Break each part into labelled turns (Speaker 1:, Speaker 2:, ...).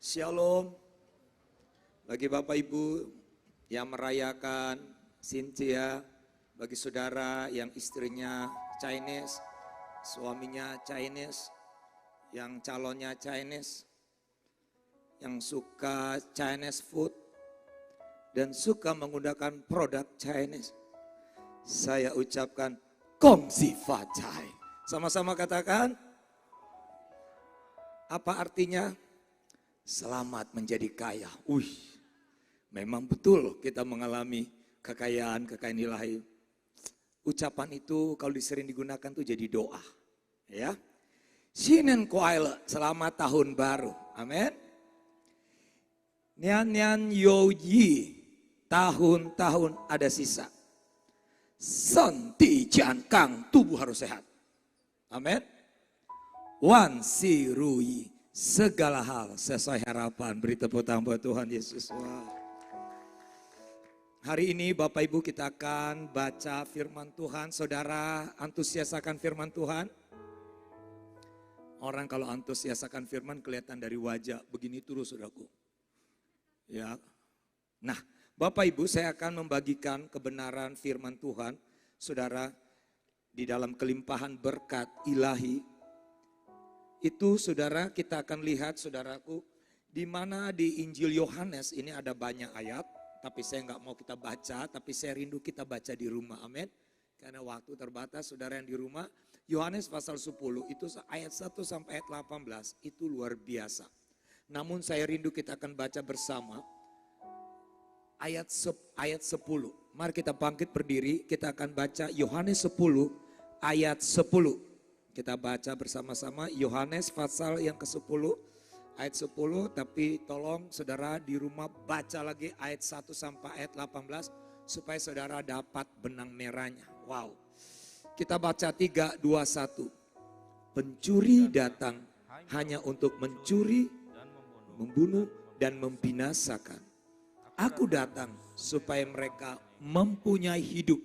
Speaker 1: Shalom bagi Bapak Ibu yang merayakan Cynthia, bagi saudara yang istrinya Chinese, suaminya Chinese, yang calonnya Chinese, yang suka Chinese food dan suka menggunakan produk Chinese. Saya ucapkan Gongxi Facai. Sama-sama katakan, apa artinya? Selamat menjadi kaya. Memang betul kita mengalami kekayaan ilahi. Ucapan itu kalau sering digunakan tuh jadi doa. Ya. Shinen Kuaile, selamat tahun baru. Amin. Nian Nian Yo Yi, tahun-tahun ada sisa. Senti Jian Kang, tubuh harus sehat. Amin. Wan Si Ruyi, segala hal sesuai harapan. Beri tepuk tangan buat Tuhan Yesus. Hari ini Bapak Ibu kita akan baca firman Tuhan. Saudara antusias akan firman Tuhan? Orang kalau antusias akan firman kelihatan dari wajah. Begini terus saudaraku. Ya. Nah Bapak Ibu saya akan membagikan kebenaran firman Tuhan. Saudara di dalam kelimpahan berkat ilahi. Itu saudara kita akan lihat saudaraku, di mana di Injil Yohanes ini ada banyak ayat, tapi saya nggak mau kita baca, tapi saya rindu kita baca di rumah, amin. Karena waktu terbatas, saudara yang di rumah, Yohanes pasal 10 itu ayat 1 sampai ayat 18 itu luar biasa. Namun saya rindu kita akan baca bersama ayat 10. Mari kita bangkit berdiri, kita akan baca Yohanes 10 ayat 10. Kita baca bersama-sama Yohanes pasal yang ke-10 ayat 10, tapi tolong saudara di rumah baca lagi ayat 1 sampai ayat 18 supaya saudara dapat benang merahnya. Wow. Kita baca 3, 2, 1. Pencuri datang hanya untuk mencuri, membunuh dan membinasakan. Aku datang supaya mereka mempunyai hidup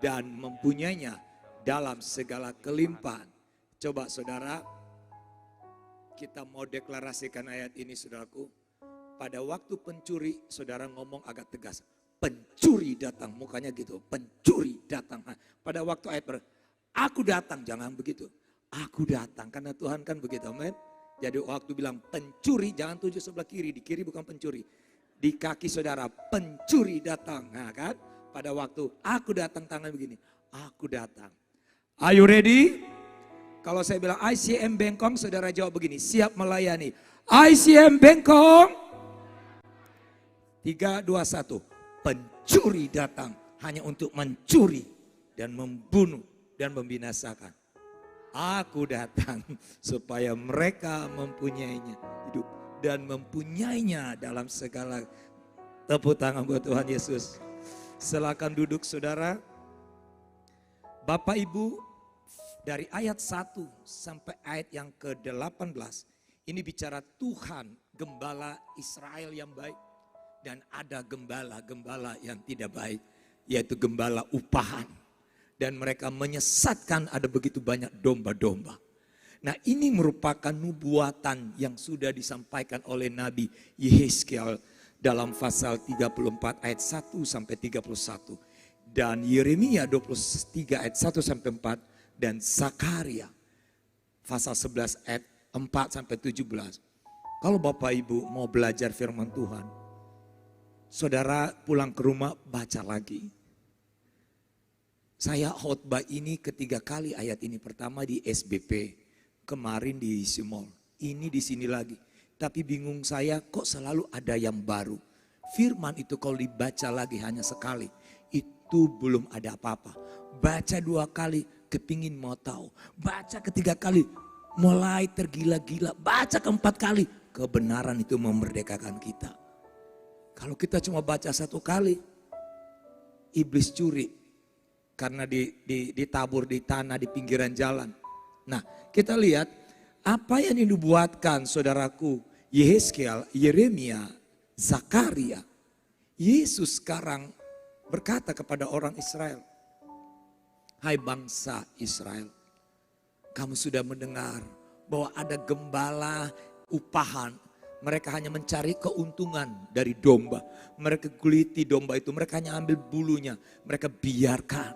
Speaker 1: dan mempunyainya dalam segala kelimpahan. Coba saudara, kita mau deklarasikan ayat ini saudaraku. Pada waktu pencuri, saudara ngomong agak tegas. Pencuri datang, mukanya gitu. Pencuri datang. Pada waktu ayat aku datang, jangan begitu. Aku datang, karena Tuhan kan begitu, amin. Jadi waktu bilang pencuri, jangan tuju sebelah kiri. Di kiri bukan pencuri. Di kaki saudara, pencuri datang. Nah kan, pada waktu aku datang, tangan begini. Aku datang. Are you ready? Kalau saya bilang ICM Bengkong, saudara jawab begini, siap melayani. ICM Bengkong. 3, 2, 1. Pencuri datang hanya untuk mencuri dan membunuh dan membinasakan. Aku datang supaya mereka mempunyainya hidup dan mempunyainya dalam segala. Tepuk tangan buat Tuhan Yesus. Silakan duduk saudara. Bapak Ibu, dari ayat 1 sampai ayat yang ke-18, ini bicara Tuhan, gembala Israel yang baik. Dan ada gembala-gembala yang tidak baik, yaitu gembala upahan. Dan mereka menyesatkan ada begitu banyak domba-domba. Nah ini merupakan nubuatan yang sudah disampaikan oleh Nabi Yehezkiel dalam pasal 34 ayat 1 sampai 31. Dan Yeremia 23 ayat 1 sampai 4. Dan Zakaria pasal 11 ayat 4 sampai 17. Kalau Bapak Ibu mau belajar firman Tuhan, saudara pulang ke rumah baca lagi. Saya khotbah ini ketiga kali ayat ini. Pertama di SBP, kemarin di Simol, ini di sini lagi. Tapi bingung saya kok selalu ada yang baru. Firman itu kalau dibaca lagi hanya sekali, itu belum ada apa-apa. Baca 2 kali, kepingin mau tahu. Baca ketiga kali, mulai tergila-gila. Baca keempat kali, kebenaran itu memerdekakan kita. Kalau kita cuma baca 1 kali, iblis curi. Karena ditabur di tanah, di pinggiran jalan. Nah kita lihat, apa yang dinubuatkan saudaraku, Yehezkiel, Yeremia, Zakaria. Yesus sekarang berkata kepada orang Israel, hai bangsa Israel, kamu sudah mendengar bahwa ada gembala upahan, Mereka hanya mencari keuntungan dari domba. Mereka kuliti domba itu, mereka hanya ambil bulunya. Mereka biarkan.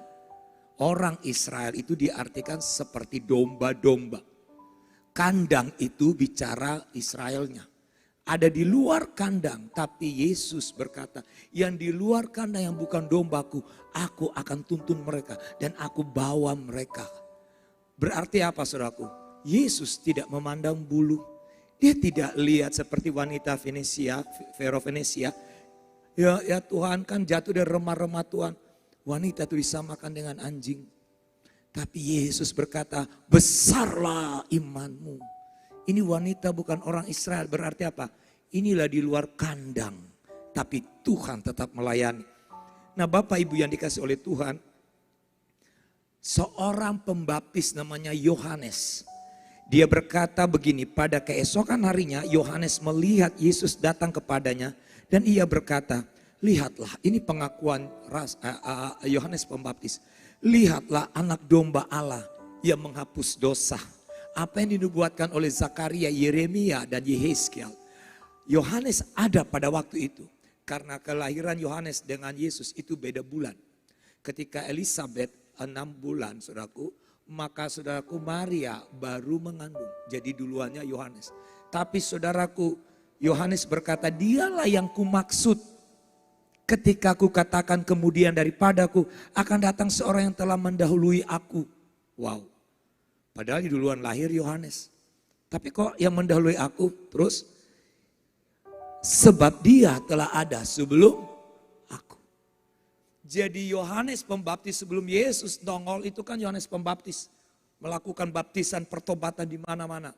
Speaker 1: Orang Israel itu diartikan seperti domba-domba. Kandang itu bicara Israelnya. Ada di luar kandang, tapi Yesus berkata, yang di luar kandang yang bukan dombaku, aku akan tuntun mereka dan aku bawa mereka. Berarti apa saudaraku? Yesus tidak memandang bulu. Dia tidak lihat seperti wanita Venesia, Vero Venesia. Ya Tuhan kan jatuh dari remah-remah Tuhan. Wanita itu disamakan dengan anjing. Tapi Yesus berkata, besarlah imanmu. Ini wanita bukan orang Israel, berarti apa? Inilah di luar kandang, tapi Tuhan tetap melayani. Nah Bapak Ibu yang dikasih oleh Tuhan, seorang pembaptis namanya Yohanes. Dia berkata begini, pada keesokan harinya Yohanes melihat Yesus datang kepadanya dan ia berkata, lihatlah, ini pengakuan Yohanes Pembaptis. Lihatlah anak domba Allah yang menghapus dosa. Apa yang dinubuatkan oleh Zakaria, Yeremia dan Yehezkiel. Yohanes ada pada waktu itu. Karena kelahiran Yohanes dengan Yesus itu beda bulan. Ketika Elizabeth 6 bulan saudaraku, maka saudaraku Maria baru mengandung. Jadi duluannya Yohanes. Tapi saudaraku Yohanes berkata, dialah yang kumaksud. Ketika aku katakan kemudian daripadaku akan datang seorang yang telah mendahului aku. Wow. Padahal di duluan lahir Yohanes. Tapi kok yang mendahului aku? Terus, sebab dia telah ada sebelum aku. Jadi Yohanes Pembaptis sebelum Yesus nongol itu kan Yohanes Pembaptis. Melakukan baptisan pertobatan di mana-mana.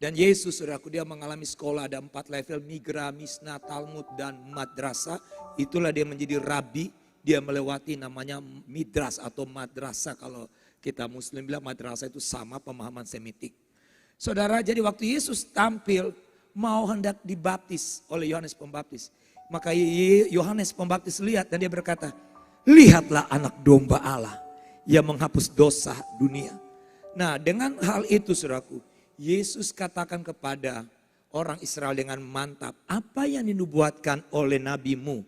Speaker 1: Dan Yesus saudaraku dia mengalami sekolah ada 4 level. Migra, Misna, Talmud dan Madrasah. Itulah dia menjadi rabi. Dia melewati namanya midras atau madrasah kalau kita muslim bilang madrasah itu sama pemahaman semitik. Saudara, jadi waktu Yesus tampil mau hendak dibaptis oleh Yohanes Pembaptis. Maka Yohanes Pembaptis lihat dan dia berkata, lihatlah anak domba Allah yang menghapus dosa dunia. Nah dengan hal itu saudaraku, Yesus katakan kepada orang Israel dengan mantap, apa yang dinubuatkan oleh nabimu,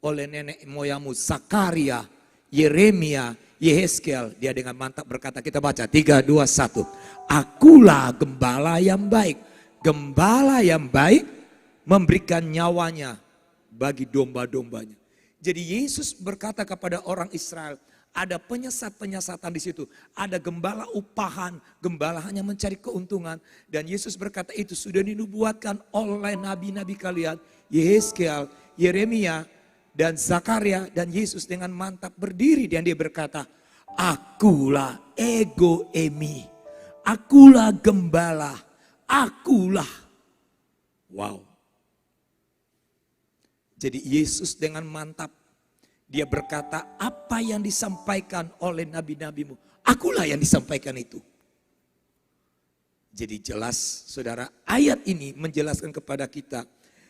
Speaker 1: oleh nenek moyangmu, Zakaria, Yeremia, Yehezkiel, dia dengan mantap berkata, kita baca 3, 2, 1. Akulah gembala yang baik. Gembala yang baik memberikan nyawanya bagi domba-dombanya. Jadi Yesus berkata kepada orang Israel, ada penyesat-penyesatan di situ. Ada gembala upahan, gembala hanya mencari keuntungan. Dan Yesus berkata itu sudah dinubuatkan oleh nabi-nabi kalian, Yehezkiel, Yeremia, dan Zakaria, dan Yesus dengan mantap berdiri dan dia berkata, akulah ego emi, akulah gembala, akulah. Wow. Jadi Yesus dengan mantap, dia berkata apa yang disampaikan oleh nabi-nabimu, akulah yang disampaikan itu. Jadi jelas saudara, ayat ini menjelaskan kepada kita.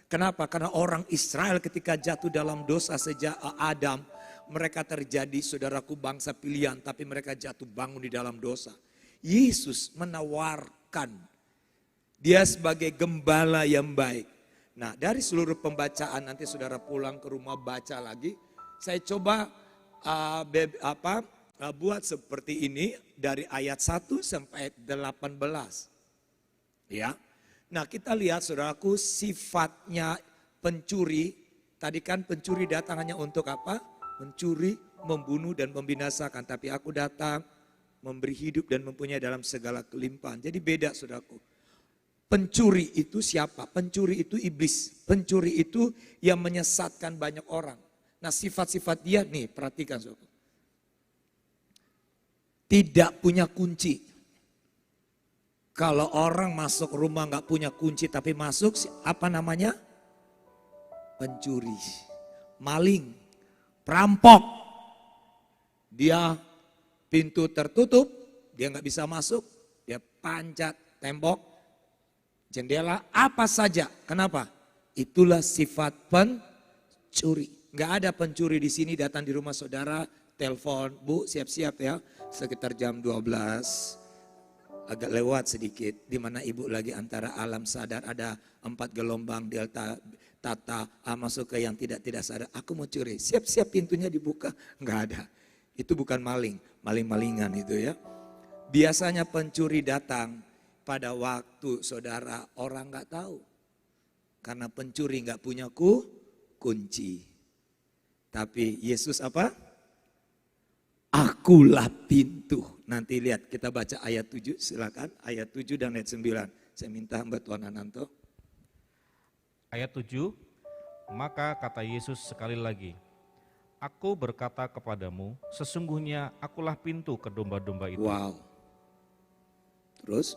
Speaker 1: Kenapa? Karena orang Israel ketika jatuh dalam dosa sejak Adam, mereka terjadi saudaraku bangsa pilihan, tapi mereka jatuh bangun di dalam dosa. Yesus menawarkan dia sebagai gembala yang baik. Nah dari seluruh pembacaan nanti saudara pulang ke rumah baca lagi. Saya coba buat seperti ini dari ayat 1 sampai 18. Ya. Nah kita lihat saudaraku sifatnya pencuri. Tadi kan pencuri datang hanya untuk apa? Mencuri, membunuh dan membinasakan. Tapi aku datang memberi hidup dan mempunyai dalam segala kelimpahan. Jadi beda saudaraku. Pencuri itu siapa? Pencuri itu iblis. Pencuri itu yang menyesatkan banyak orang. Nah sifat-sifat dia nih perhatikan saudaraku. Tidak punya kunci. Kalau orang masuk rumah nggak punya kunci tapi masuk apa namanya? Pencuri, maling, perampok. Dia pintu tertutup, dia nggak bisa masuk, dia panjat tembok, jendela, apa saja. Kenapa? Itulah sifat pencuri. Nggak ada pencuri di sini datang di rumah saudara, telepon, Bu siap-siap ya, sekitar jam 12. agak lewat sedikit, di mana ibu lagi antara alam sadar, ada 4 gelombang delta, tata, masuk ke yang tidak sadar. Aku mau curi, siap-siap pintunya dibuka, nggak ada. Itu bukan maling-malingan itu ya. Biasanya pencuri datang pada waktu saudara orang nggak tahu. Karena pencuri nggak punya kunci. Tapi Yesus apa? Akulah pintu. Nanti lihat kita baca ayat 7 silakan. Ayat 7 dan ayat 9. Saya minta Mbak Tuan Ananto.
Speaker 2: Ayat 7, maka kata Yesus sekali lagi, Aku berkata kepadamu, sesungguhnya akulah pintu ke domba-domba itu.
Speaker 1: Wow. Terus?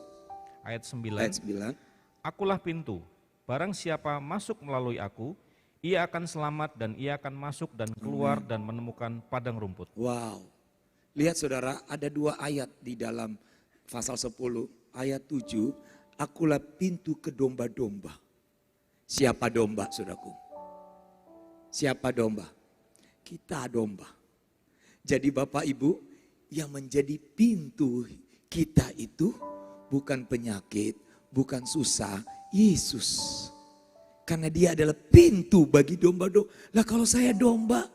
Speaker 2: Ayat 9,
Speaker 1: Ayat 9.
Speaker 2: Akulah pintu, barang siapa masuk melalui aku, ia akan selamat dan ia akan masuk dan keluar dan menemukan padang rumput.
Speaker 1: Wow. Lihat saudara, ada 2 ayat di dalam pasal 10, ayat 7, akulah pintu ke domba-domba. Siapa domba, saudaraku? Siapa domba? Kita domba. Jadi Bapak Ibu, yang menjadi pintu kita itu bukan penyakit, bukan susah, Yesus. Karena dia adalah pintu bagi domba-domba. Lah kalau saya domba,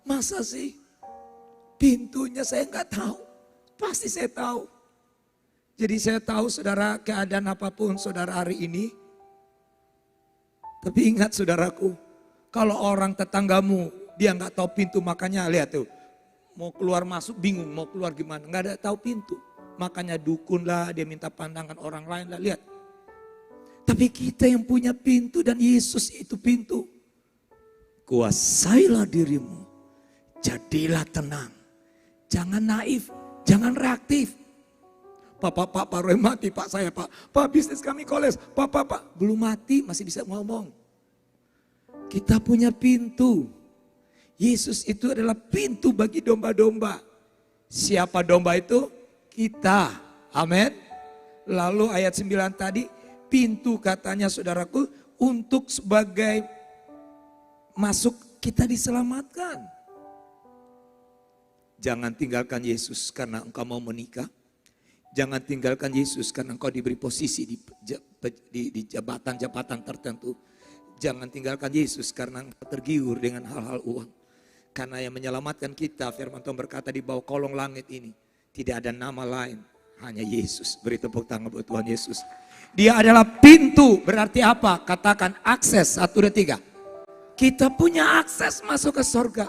Speaker 1: masa sih? Pintunya saya nggak tahu, pasti saya tahu. Jadi saya tahu saudara keadaan apapun saudara hari ini. Tapi ingat saudaraku, kalau orang tetanggamu dia nggak tahu pintu, makanya lihat tuh, mau keluar masuk bingung, mau keluar gimana, nggak ada tahu pintu. Makanya dukun lah, dia minta pandangan orang lain lah, lihat. Tapi kita yang punya pintu dan Yesus itu pintu. Kuasailah dirimu, jadilah tenang. Jangan naif, jangan reaktif. Pak Roy mati, Pak saya, Pak bisnis kami koles, Pak, belum mati masih bisa ngomong. Kita punya pintu. Yesus itu adalah pintu bagi domba-domba. Siapa domba itu? Kita. Amin. Lalu ayat 9 tadi, pintu katanya saudaraku untuk sebagai masuk kita diselamatkan. Jangan tinggalkan Yesus karena engkau mau menikah. Jangan tinggalkan Yesus karena engkau diberi posisi di jabatan-jabatan tertentu. Jangan tinggalkan Yesus karena engkau tergiur dengan hal-hal uang. Karena yang menyelamatkan kita, firman Tuhan berkata di bawah kolong langit ini, tidak ada nama lain, hanya Yesus. Beri tepuk tangan buat Tuhan Yesus. Dia adalah pintu, berarti apa? Katakan akses, 1, 2, 3. Kita punya akses masuk ke surga.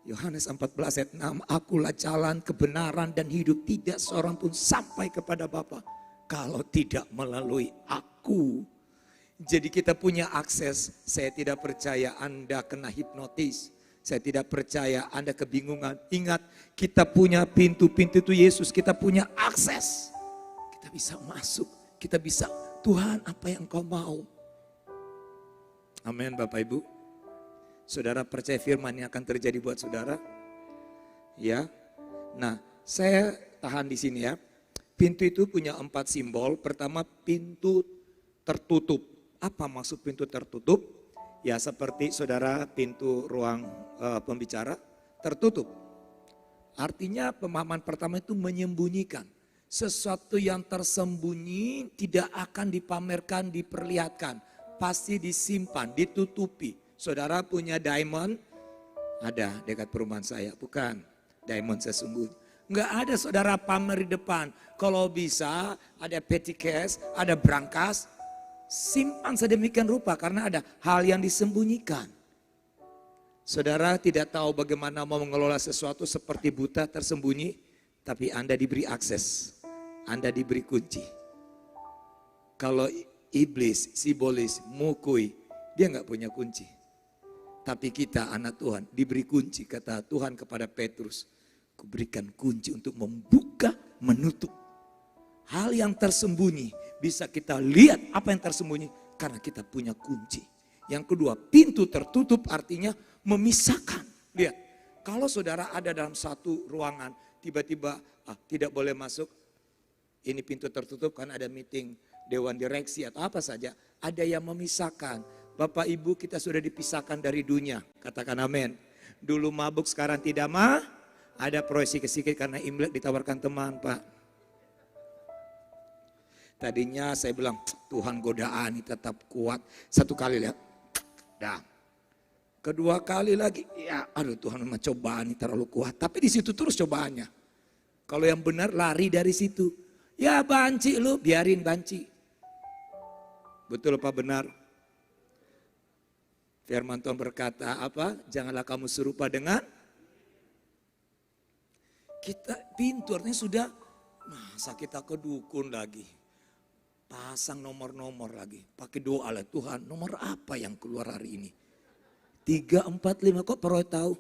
Speaker 1: Yohanes 14 ayat 6, akulah jalan, kebenaran dan hidup, tidak seorang pun sampai kepada Bapa kalau tidak melalui aku. Jadi kita punya akses. Saya tidak percaya Anda kena hipnotis. Saya tidak percaya Anda kebingungan. Ingat, kita punya pintu-pintu itu Yesus, kita punya akses. Kita bisa masuk, kita bisa, Tuhan apa yang Kau mau. Amin Bapak Ibu. Saudara percaya firman yang akan terjadi buat saudara? Ya. Nah, saya tahan di sini ya. Pintu itu punya 4 simbol. Pertama, pintu tertutup. Apa maksud pintu tertutup? Ya seperti saudara pintu ruang pembicara tertutup. Artinya pemahaman pertama itu menyembunyikan. Sesuatu yang tersembunyi tidak akan dipamerkan, diperlihatkan. Pasti disimpan, ditutupi. Saudara punya diamond, ada dekat perumahan saya, bukan diamond sesungguhnya. Enggak ada saudara pamer di depan. Kalau bisa ada petty cash, ada brankas, simpan sedemikian rupa karena ada hal yang disembunyikan. Saudara tidak tahu bagaimana mau mengelola sesuatu seperti buta tersembunyi, tapi Anda diberi akses, Anda diberi kunci. Kalau iblis, sibolis, mukui, dia nggak punya kunci. Tapi kita anak Tuhan diberi kunci, kata Tuhan kepada Petrus, kuberikan kunci untuk membuka, menutup. Hal yang tersembunyi bisa kita lihat apa yang tersembunyi karena kita punya kunci. Yang kedua, pintu tertutup artinya memisahkan. Lihat, kalau saudara ada dalam satu ruangan, tiba-tiba tidak boleh masuk, ini pintu tertutup karena ada meeting dewan direksi atau apa saja, ada yang memisahkan. Bapak Ibu kita sudah dipisahkan dari dunia, katakan amin. Dulu mabuk sekarang tidak ada proyeksi kesikit karena Imlek ditawarkan teman Pak. Tadinya saya bilang, Tuhan godaan ini tetap kuat. Satu kali lihat, dah. Kedua kali lagi, ya aduh Tuhan memang cobaan ini terlalu kuat. Tapi di situ terus cobaannya. Kalau yang benar lari dari situ. Ya banci lu, biarin banci. Betul apa benar? Firman Tuhan berkata apa? Janganlah kamu serupa dengan kita. Pintu artinya sudah, masa kita ke dukun lagi. Pasang nomor-nomor lagi. Pakai doa lah, Tuhan nomor apa yang keluar hari ini? 3, 4, 5, kok perlu tahu?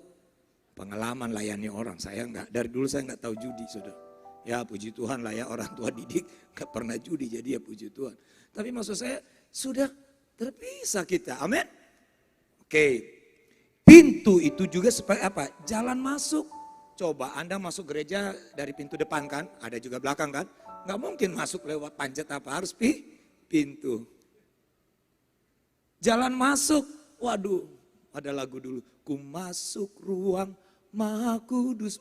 Speaker 1: Pengalaman layani orang, saya enggak. Dari dulu saya enggak tahu judi, saudara. Ya puji Tuhan lah ya, orang tua didik enggak pernah judi, jadi ya puji Tuhan. Tapi maksud saya, sudah terpisah kita, amin. Oke, pintu itu juga seperti apa? Jalan masuk. Coba Anda masuk gereja dari pintu depan kan, ada juga belakang kan. Enggak mungkin masuk lewat panjat apa, harus pintu. Jalan masuk, waduh. Ada lagu dulu, ku masuk ruang Maha Kudus.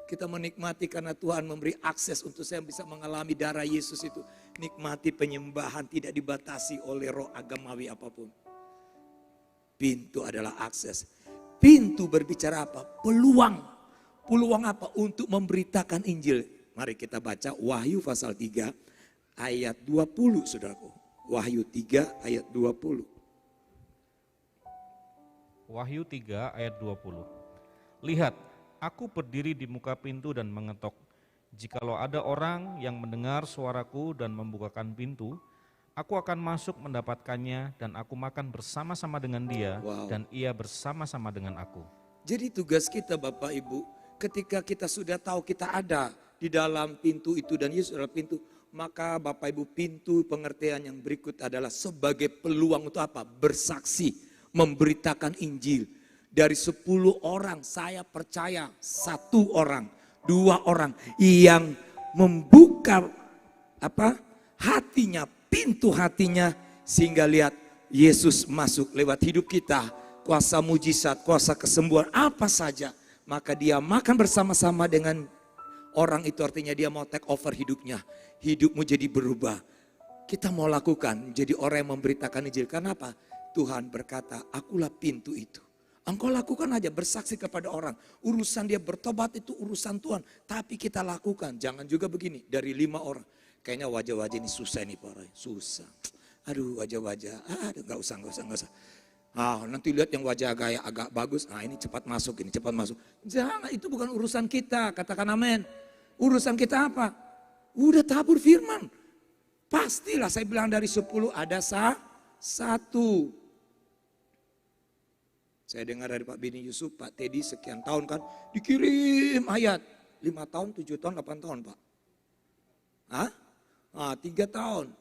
Speaker 1: Kita menikmati karena Tuhan memberi akses untuk saya bisa mengalami darah Yesus itu. Nikmati penyembahan tidak dibatasi oleh roh agamawi apapun. Pintu adalah akses. Pintu berbicara apa? Peluang. Peluang apa? Untuk memberitakan Injil. Mari kita baca Wahyu pasal 3 ayat 20 saudaraku. Wahyu 3 ayat 20.
Speaker 2: Wahyu 3 ayat 20. Lihat, aku berdiri di muka pintu dan mengetok. Jikalau ada orang yang mendengar suaraku dan membukakan pintu, aku akan masuk mendapatkannya dan aku makan bersama-sama dengan dia dan ia bersama-sama dengan aku.
Speaker 1: Jadi tugas kita Bapak Ibu, ketika kita sudah tahu kita ada di dalam pintu itu dan Yesus adalah pintu, maka Bapak Ibu pintu pengertian yang berikut adalah sebagai peluang untuk apa? Bersaksi. Memberitakan Injil. Dari 10 orang saya percaya 1 orang, 2 orang yang membuka apa? Hatinya, pintu hatinya sehingga lihat Yesus masuk lewat hidup kita. Kuasa mujizat, kuasa kesembuhan apa saja. Maka dia makan bersama-sama dengan orang itu, artinya dia mau take over hidupnya. Hidupmu jadi berubah. Kita mau lakukan jadi orang yang memberitakan Injil. Kenapa? Tuhan berkata, akulah pintu itu. Engkau lakukan aja, bersaksi kepada orang. Urusan dia bertobat itu urusan Tuhan. Tapi kita lakukan, jangan juga begini. Dari 5 orang, kayaknya wajah-wajah ini susah nih Pak Roy. Susah. Aduh wajah-wajah, gak usah. Nanti lihat yang wajah gaya agak bagus. Ini cepat masuk, ini cepat masuk. Jangan, itu bukan urusan kita, katakan amin. Urusan kita apa? Udah tabur firman. Pastilah saya bilang dari 10 ada 1. Saya dengar dari Pak Bini Yusuf, Pak Teddy sekian tahun kan, dikirim ayat. 5 tahun, 7 tahun, 8 tahun Pak. 3 tahun.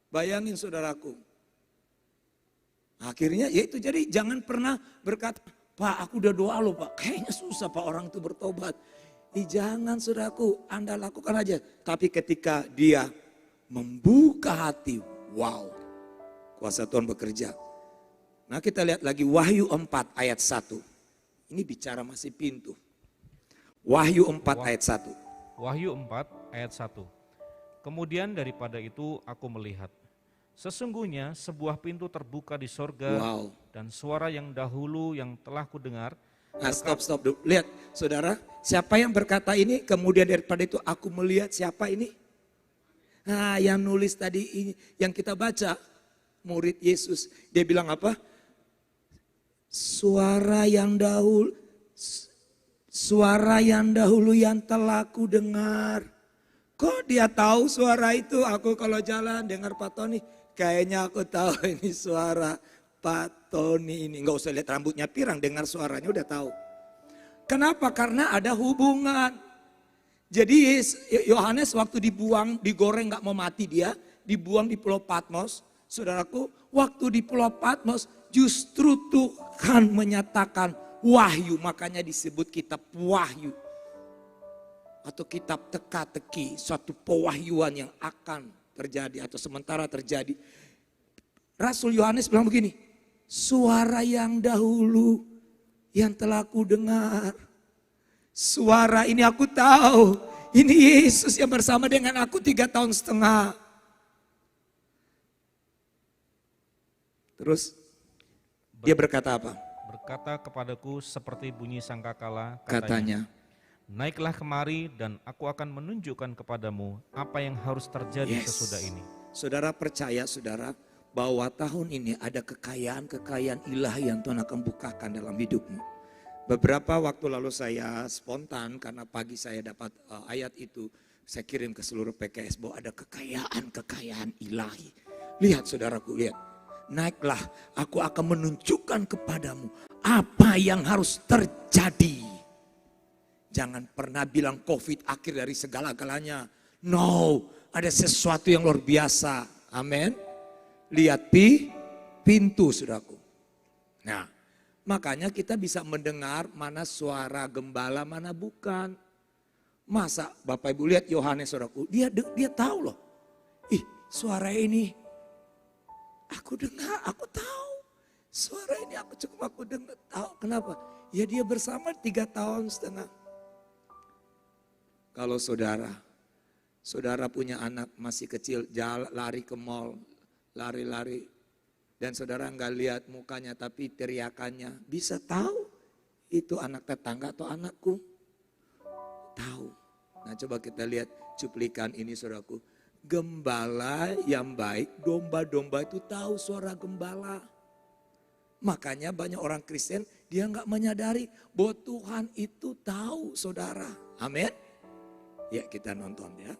Speaker 1: Bayangin saudaraku. Akhirnya ya itu, jadi jangan pernah berkata, Pak aku udah doa loh Pak, kayaknya susah Pak orang itu bertobat. Jangan saudaraku, Anda lakukan aja. Tapi ketika dia membuka hati, wow, kuasa Tuhan bekerja. Nah kita lihat lagi Wahyu 4 ayat 1. Ini bicara masih pintu. Wahyu 4 ayat 1.
Speaker 2: Wahyu 4 ayat 1. Kemudian daripada itu aku melihat, sesungguhnya sebuah pintu terbuka di sorga, dan suara yang dahulu yang telah kudengar.
Speaker 1: Nah stop dulu. Lihat saudara, siapa yang berkata ini? Kemudian daripada itu aku melihat, siapa ini? Nah yang nulis tadi ini, yang kita baca, murid Yesus. Dia bilang apa? Suara yang dahulu yang telah ku dengar. Kok dia tahu suara itu? Aku kalau jalan dengar Pak Tony, kayaknya aku tahu ini suara Pak Tony ini. Enggak usah lihat rambutnya pirang, dengar suaranya udah tahu. Kenapa? Karena ada hubungan. Jadi Yohanes waktu dibuang, digoreng gak mau mati dia, dibuang di Pulau Patmos. Saudaraku, waktu di Pulau Patmos justru Tuhan menyatakan wahyu, makanya disebut kitab wahyu. Atau kitab teka-teki, suatu pewahyuan yang akan terjadi atau sementara terjadi. Rasul Yohanes bilang begini, suara yang dahulu yang telah ku dengar. Suara ini aku tahu, ini Yesus yang bersama dengan aku 3,5 tahun. Terus dia berkata apa?
Speaker 2: Berkata kepadaku seperti bunyi sangkakala,
Speaker 1: Katanya,
Speaker 2: naiklah kemari dan aku akan menunjukkan kepadamu apa yang harus terjadi
Speaker 1: yes.
Speaker 2: sesudah ini.
Speaker 1: Saudara percaya saudara bahwa tahun ini ada kekayaan-kekayaan ilahi yang Tuhan akan bukakan dalam hidupmu. Beberapa waktu lalu saya spontan karena pagi saya dapat ayat itu. Saya kirim ke seluruh PKS bahwa ada kekayaan-kekayaan ilahi. Lihat saudaraku, lihat. Naiklah, aku akan menunjukkan kepadamu apa yang harus terjadi. Jangan pernah bilang COVID akhir dari segala-galanya. No, ada sesuatu yang luar biasa. Amin. Lihat pintu saudaraku. Nah, makanya kita bisa mendengar mana suara gembala, mana bukan. Masa Bapak Ibu lihat Yohanes saudaraku, dia tahu loh. Ih, suara ini aku dengar, aku tahu. Suara ini aku dengar, tahu kenapa? Ya dia bersama 3,5 tahun. Kalau saudara punya anak masih kecil, jalan lari ke mall, lari-lari. Dan saudara nggak lihat mukanya tapi teriakannya, bisa tahu itu anak tetangga atau anakku. Tahu. Nah coba kita lihat cuplikan ini saudaraku. Gembala yang baik, domba-domba itu tahu suara gembala. Makanya banyak orang Kristen dia nggak menyadari bahwa Tuhan itu tahu saudara. Amin. Ya kita nonton ya.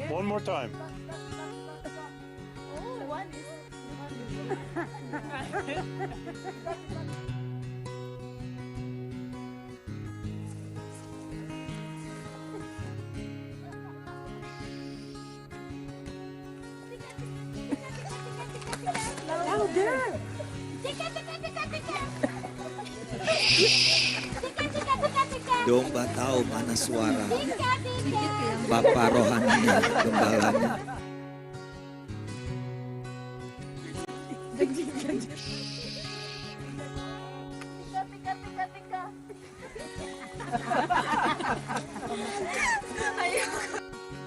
Speaker 3: One more time.
Speaker 4: Oh, one is. Louder.
Speaker 1: Domba tahu mana suara Bapak rohaninya, gembalanya.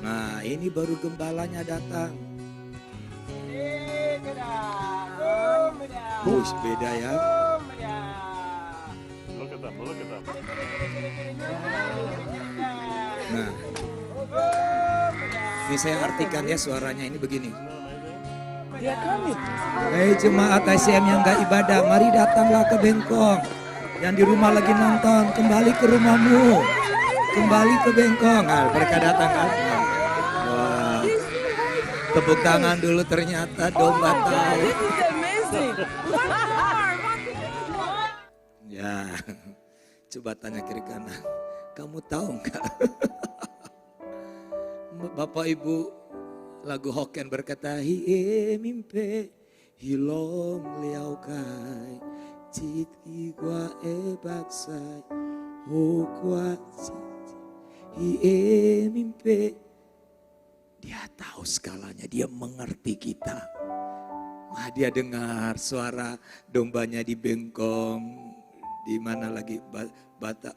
Speaker 1: Nah ini baru gembalanya datang. Bus beda ya.
Speaker 3: Look at them, look at them.
Speaker 1: Nah, ini saya artikan ya suaranya ini begini. Hei jemaat ICM yang gak ibadah, mari datanglah ke Bengkong. Yang di rumah lagi nonton, kembali ke rumahmu. Kembali ke Bengkong. Nah, mereka datang kan. Wah, tepuk tangan dulu ternyata domba tahu. Ya, coba tanya kiri kanan. Kamu tahu enggak? Bapak Ibu lagu Hokkien berkata hie mimpe hilong liao kai chit igua e baksai ho kwa hie mimpe. Dia tahu segalanya, dia mengerti kita. Wah, dia dengar suara dombanya di Bengkong, di mana lagi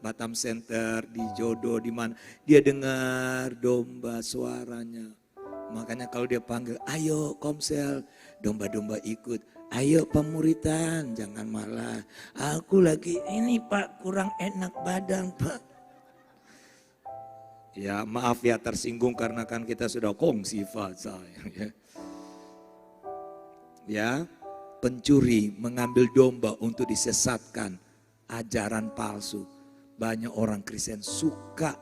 Speaker 1: Batam Center, di Jodoh, di mana dia dengar domba suaranya. Makanya kalau dia panggil, ayo Komsel, domba-domba ikut. Ayo pemuritan, jangan malah. Aku lagi ini Pak, kurang enak badan Pak. Ya maaf ya tersinggung karena kan kita sudah kongsi fasa. Ya, pencuri mengambil domba untuk disesatkan, ajaran palsu. Banyak orang Kristen suka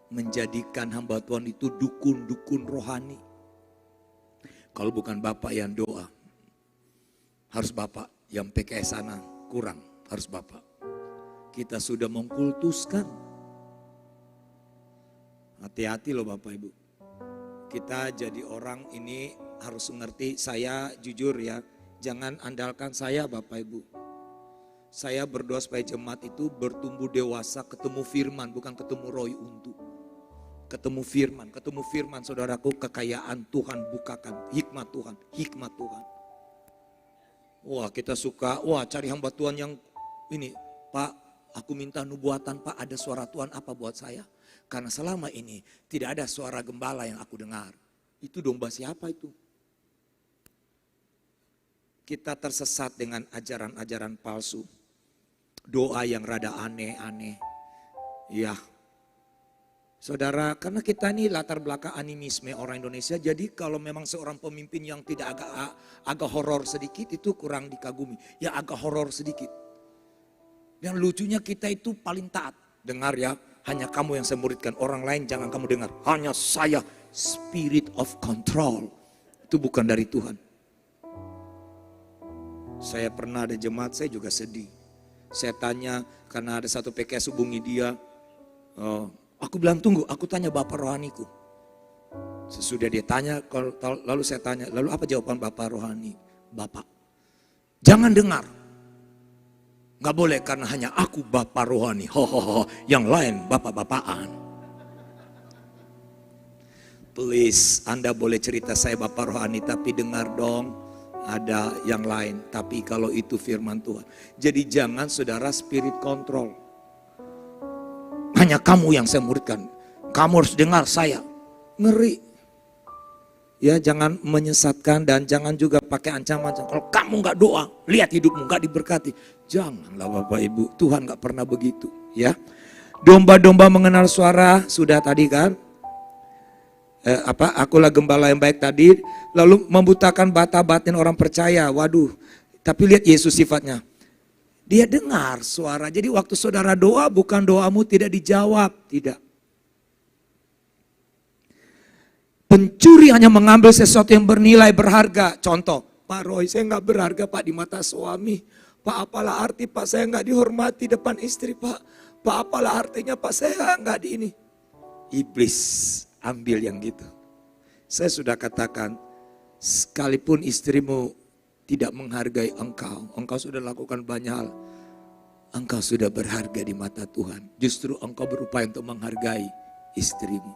Speaker 1: menjadikan hamba Tuhan itu dukun-dukun rohani. Kalau bukan Bapak yang doa, harus Bapak yang PKS sana kurang, harus Bapak. Kita sudah mengkultuskan. Hati-hati loh Bapak Ibu. Kita jadi orang ini harus mengerti, saya jujur ya, jangan andalkan saya Bapak Ibu. Saya berdoa supaya jemaat itu bertumbuh dewasa, ketemu firman, bukan ketemu Roy Untu. Ketemu firman saudaraku, kekayaan Tuhan bukakan, hikmat Tuhan, hikmat Tuhan. Wah kita suka, cari hamba Tuhan yang ini. Pak, aku minta nubuatan Pak, ada suara Tuhan apa buat saya? Karena selama ini tidak ada suara gembala yang aku dengar. Itu domba siapa itu? Kita tersesat dengan ajaran-ajaran palsu. Doa yang rada aneh-aneh. Ya, saudara, karena kita ini latar belakang animisme orang Indonesia, jadi kalau memang seorang pemimpin yang tidak agak horor sedikit itu kurang dikagumi. Ya agak horor sedikit. Yang lucunya kita itu paling taat. Dengar ya, hanya kamu yang saya muridkan, orang lain jangan kamu dengar. Hanya saya, spirit of control. Itu bukan dari Tuhan. Saya pernah ada jemaat, saya juga sedih. Saya tanya, karena ada satu PKS hubungi dia. Aku bilang tunggu, aku tanya Bapak rohaniku. Sesudah dia tanya, lalu saya tanya, lalu apa jawaban Bapak rohani? Bapak, jangan dengar. Gak boleh karena hanya aku Bapak rohani. Yang lain bapak-bapakan. Please, Anda boleh cerita saya Bapak rohani, tapi dengar dong. Ada yang lain, tapi kalau itu firman Tuhan. Jadi jangan saudara spirit control. Hanya kamu yang saya muridkan. Kamu harus dengar saya. Ngeri. Ya jangan menyesatkan dan jangan juga pakai ancaman. Kalau kamu gak doa, lihat hidupmu gak diberkati. Janganlah Bapak Ibu, Tuhan gak pernah begitu. Ya, domba-domba mengenal suara, sudah tadi kan. Akulah gembala yang baik tadi, lalu membutakan bata batin orang percaya. Waduh, tapi lihat Yesus sifatnya. Dia dengar suara. Jadi waktu saudara doa, bukan doamu tidak dijawab, tidak. Pencuri hanya mengambil sesuatu yang bernilai berharga. Contoh, Pak Roy, saya nggak berharga Pak di mata suami. Pak, apalah arti Pak saya nggak dihormati depan istri Pak. Pak, apalah artinya Pak saya nggak di ini. Iblis ambil yang gitu. Saya sudah katakan, sekalipun istrimu tidak menghargai engkau sudah lakukan banyak hal. Engkau sudah berharga di mata Tuhan. Justru engkau berupaya untuk menghargai istrimu.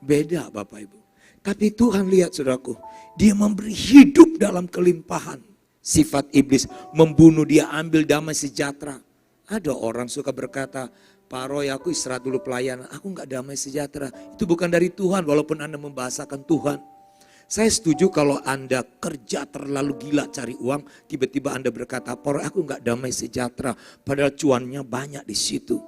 Speaker 1: Beda Bapak Ibu. Tapi Tuhan lihat saudaraku, dia memberi hidup dalam kelimpahan. Sifat iblis membunuh, dia ambil damai sejahtera. Ada orang suka berkata, Pak Roy aku istirahat dulu pelayanan, aku gak damai sejahtera. Itu bukan dari Tuhan walaupun Anda membahasakan Tuhan. Saya setuju kalau Anda kerja terlalu gila cari uang, tiba-tiba Anda berkata, Pak Roy aku gak damai sejahtera. Padahal cuannya banyak di situ.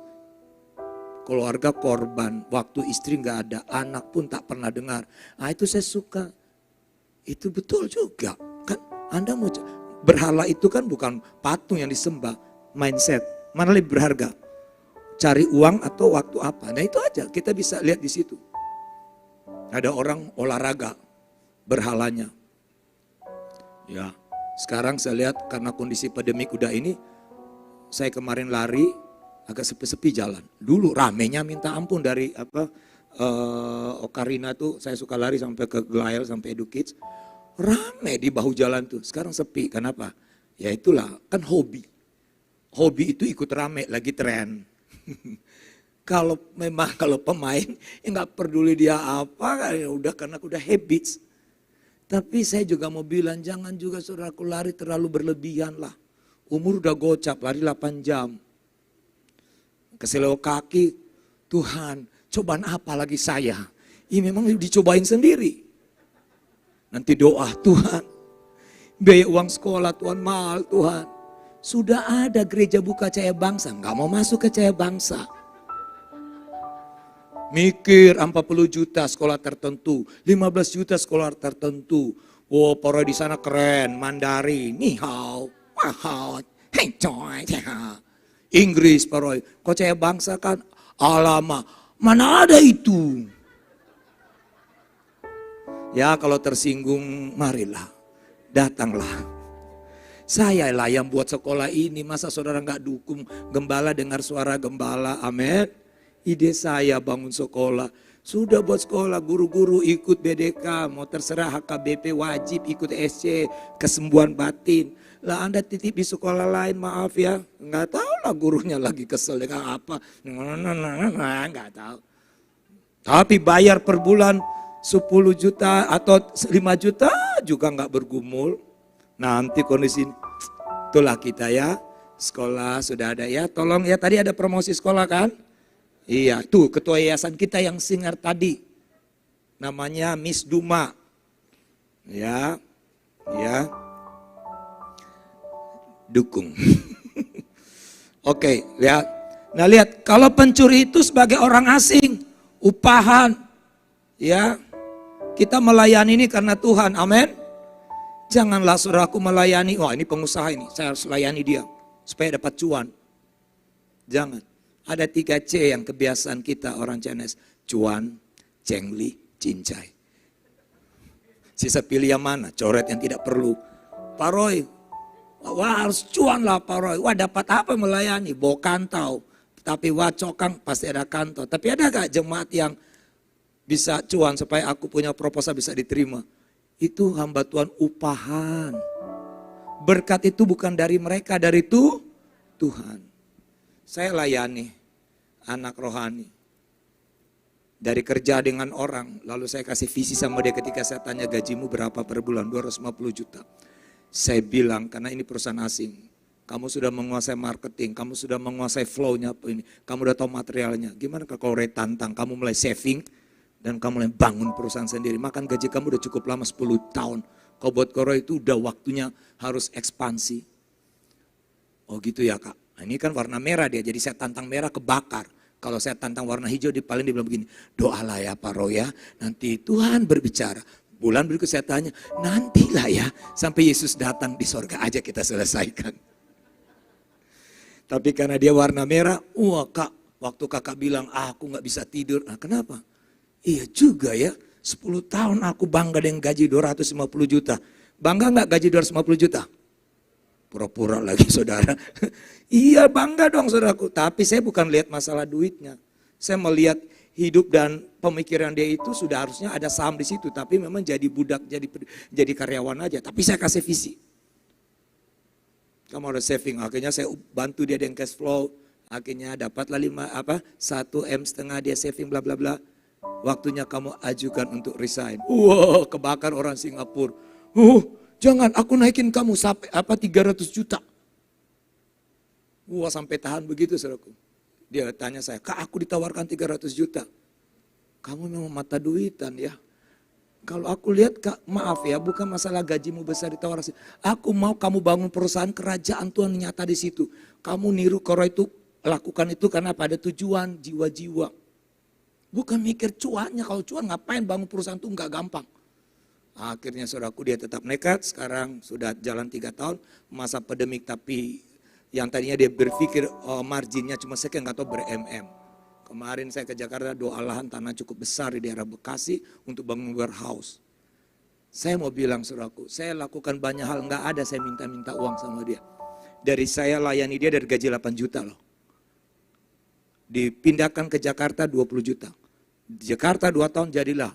Speaker 1: Keluarga korban, waktu istri gak ada, anak pun tak pernah dengar. Nah itu saya suka. Itu betul juga. Kan Anda mau berhala itu kan bukan patung yang disembah, mindset. Mana lebih berharga? Cari uang atau waktu apa? Nah itu aja kita bisa lihat di situ. Ada orang olahraga, berhalanya. Ya, sekarang saya lihat karena kondisi pandemik udah ini, saya kemarin lari agak sepi-sepi jalan. Dulu ramenya minta ampun dari Ocarina tuh, saya suka lari sampai ke Glail sampai Edukids. Rame di bahu jalan tuh. Sekarang sepi. Kenapa? Ya itulah kan hobi. Hobi itu ikut rame, lagi tren. Kalau pemain ya nggak peduli dia apa, ya udah karena udah habits. Tapi saya juga mau bilang jangan juga saudaraku lari terlalu berlebihan lah. Umur udah gocap, lari 8 jam. Keseleo kaki, Tuhan cobaan apa lagi saya? Ini memang dicobain sendiri. Nanti doa, Tuhan biaya uang sekolah Tuhan mahal Tuhan. Sudah ada gereja buka Cahaya Bangsa, nggak mau masuk ke Cahaya Bangsa. Mikir 40 juta sekolah tertentu, 15 juta sekolah tertentu. Oh, poro di sana keren, Mandarin, ni hao, wahao, hey coy, Inggris poro. Kok Cahaya Bangsa kan, alama, mana ada itu? Ya kalau tersinggung, marilah, datanglah. Saya lah yang buat sekolah ini, masa saudara nggak dukung gembala dengar suara gembala, amin. Ide saya bangun sekolah, sudah buat sekolah, guru-guru ikut BDK, mau terserah HKBP wajib ikut SC, kesembuhan batin. Lah Anda titip di sekolah lain, maaf ya, nggak tahu lah gurunya lagi kesel dengan apa, nggak tahu. Tapi bayar per bulan 10 juta atau 5 juta juga nggak bergumul. Nanti kondisi ini, Itulah kita ya. Sekolah sudah ada ya. Tolong ya, tadi ada promosi sekolah kan? Iya, tuh ketua yayasan kita yang singer tadi. Namanya Miss Duma. Ya. Ya. Dukung. Oke, lihat. Nah, lihat, kalau pencuri itu sebagai orang asing, upahan, ya, kita melayani ini karena Tuhan, amin. Janganlah saudaraku melayani, wah ini pengusaha ini, saya harus layani dia, supaya dapat cuan. Jangan, ada 3C yang kebiasaan kita orang CNS, cuan, cengli, cincai. Sisa pilih yang mana, coret yang tidak perlu. Pak Roy, wah harus cuan lah Pak Roy, wah dapat apa melayani, bawa kantau. Tapi wah cokang pasti ada kantor. Tapi ada gak jemaat yang bisa cuan supaya aku punya proposal bisa diterima? Itu hamba Tuhan upahan. Berkat itu bukan dari mereka, dari itu Tuhan. Saya layani anak rohani. Dari kerja dengan orang, lalu saya kasih visi sama dia ketika saya tanya gajimu berapa per bulan, 250 juta. Saya bilang karena ini perusahaan asing. Kamu sudah menguasai marketing, kamu sudah menguasai flow-nya, kamu udah tahu materialnya. Gimana kalau Ray tantang, kamu mulai saving dan kamu mulai bangun perusahaan sendiri. Makan gaji kamu udah cukup lama 10 tahun. Kau buat Koro itu udah waktunya harus ekspansi. Oh gitu ya Kak. Nah, ini kan warna merah dia, jadi saya tantang merah kebakar. Kalau saya tantang warna hijau, dia paling dibilang begini, doalah ya Pak Roy ya, nanti Tuhan berbicara. Bulan berikut saya tanya, nantilah ya, sampai Yesus datang di sorga aja kita selesaikan. Tapi karena dia warna merah, wah Kak, waktu kakak bilang, aku gak bisa tidur. Nah kenapa? Iya juga ya, 10 tahun aku bangga dengan gaji 250 juta. Bangga gak gaji 250 juta? Pura-pura lagi saudara. Iya bangga dong saudaraku, tapi saya bukan lihat masalah duitnya. Saya melihat hidup dan pemikiran dia itu sudah harusnya ada saham di situ. Tapi memang jadi budak, jadi karyawan aja. Tapi saya kasih visi. Kamu harus saving, akhirnya saya bantu dia dengan cash flow, akhirnya dapatlah 1,5 M dia saving bla bla bla. Waktunya kamu ajukan untuk resign. Wah, kebakar orang Singapura. Jangan aku naikin kamu sampai 300 juta. Wah, sampai tahan begitu saudaraku. Dia tanya saya, "Kak, aku ditawarkan 300 juta." Kamu memang mata duitan ya. Kalau aku lihat Kak, maaf ya, bukan masalah gajimu besar ditawar. Aku mau kamu bangun perusahaan kerajaan Tuhan nyata di situ. Kamu niru Koro itu, lakukan itu karena pada tujuan jiwa-jiwa. Bukan mikir cuannya, kalau cuan ngapain bangun perusahaan itu nggak gampang. Akhirnya saudaraku dia tetap nekat, sekarang sudah jalan 3 tahun, masa pandemik tapi yang tadinya dia berpikir marginnya cuma sekian nggak tahu ber-MM. Kemarin saya ke Jakarta, doa lahan tanah cukup besar di daerah Bekasi untuk bangun warehouse. Saya mau bilang saudaraku, saya lakukan banyak hal, nggak ada saya minta-minta uang sama dia. Dari saya layani dia dari gaji 8 juta loh. Dipindahkan ke Jakarta 20 juta. Di Jakarta 2 tahun jadilah